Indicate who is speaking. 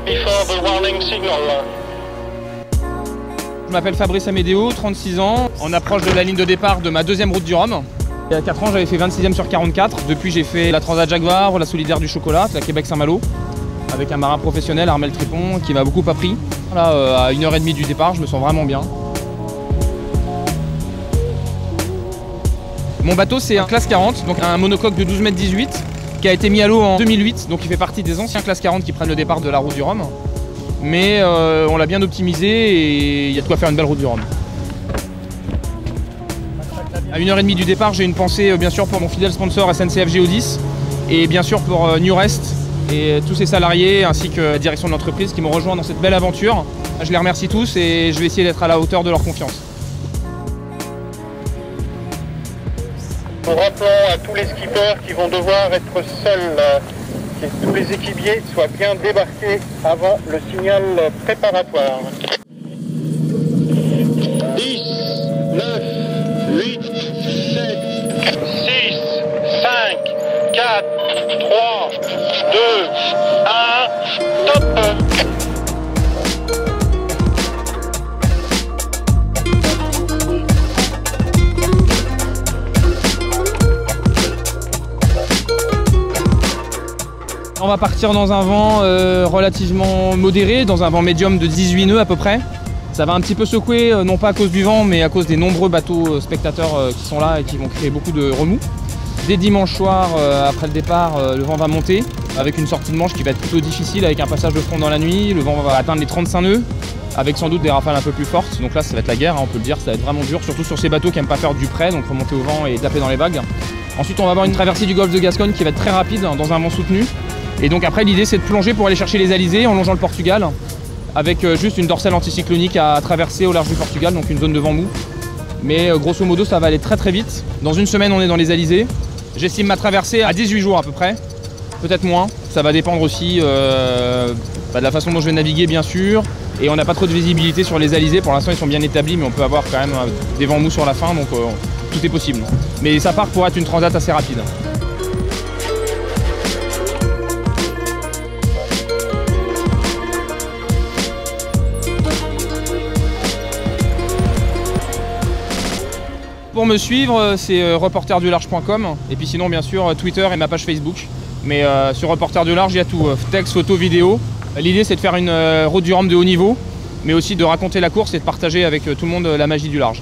Speaker 1: before the warning signal.
Speaker 2: Je m'appelle Fabrice Amédéo, 36 ans. On approche de la ligne de départ de ma deuxième route du Rhum. Il y a 4 ans, j'avais fait 26e sur 44. Depuis, j'ai fait la Transat Jacques Vabre, la Solidaire du Chocolat, la Québec-Saint-Malo, avec un marin professionnel, Armel Tripon, qui m'a beaucoup appris. Là, à 1h30 du départ, je me sens vraiment bien. Mon bateau, c'est un classe 40, donc un monocoque de 12,18 m qui a été mis à l'eau en 2008, donc il fait partie des anciens classe 40 qui prennent le départ de la route du Rhum. Mais on l'a bien optimisé et il y a de quoi faire une belle route du Rhum. À 1h30 du départ, j'ai une pensée bien sûr pour mon fidèle sponsor SNCF Géodis et bien sûr pour Newrest et tous ses salariés ainsi que la direction de l'entreprise qui m'ont rejoint dans cette belle aventure. Je les remercie tous et je vais essayer d'être à la hauteur de leur confiance.
Speaker 1: Nous rappelons à tous les skippers qui vont devoir être seuls, que tous les équipiers soient bien débarqués avant le signal préparatoire. 10, 9, 8, 7, 6, 5, 4, 3, 2, 1, top!
Speaker 2: On va partir dans un vent relativement modéré, dans un vent médium de 18 nœuds à peu près. Ça va un petit peu secouer, non pas à cause du vent, mais à cause des nombreux bateaux spectateurs qui sont là et qui vont créer beaucoup de remous. Dès dimanche soir, après le départ, le vent va monter, avec une sortie de manche qui va être plutôt difficile, avec un passage de front dans la nuit. Le vent va atteindre les 35 nœuds, avec sans doute des rafales un peu plus fortes. Donc là, ça va être la guerre, hein, on peut le dire, ça va être vraiment dur, surtout sur ces bateaux qui n'aiment pas faire du près, donc remonter au vent et taper dans les vagues. Ensuite, on va avoir une traversée du golfe de Gascogne qui va être très rapide, dans un vent soutenu. Et donc après, l'idée, c'est de plonger pour aller chercher les alizés en longeant le Portugal, avec juste une dorsale anticyclonique à traverser au large du Portugal, donc une zone de vent mou. Mais grosso modo, ça va aller très très vite. Dans une semaine, on est dans les alizés. J'estime ma traversée à 18 jours à peu près, peut-être moins. Ça va dépendre aussi de la façon dont je vais naviguer, bien sûr. Et on n'a pas trop de visibilité sur les alizés. Pour l'instant, ils sont bien établis, mais on peut avoir quand même des vents mous sur la fin, donc tout est possible. Mais ça part pour être une transat assez rapide. Pour me suivre, c'est reporterdularge.com et puis sinon bien sûr Twitter et ma page Facebook. Mais sur Reporter du Large, il y a tout, texte, photo, vidéo. L'idée c'est de faire une route du Rhum de haut niveau, mais aussi de raconter la course et de partager avec tout le monde la magie du large.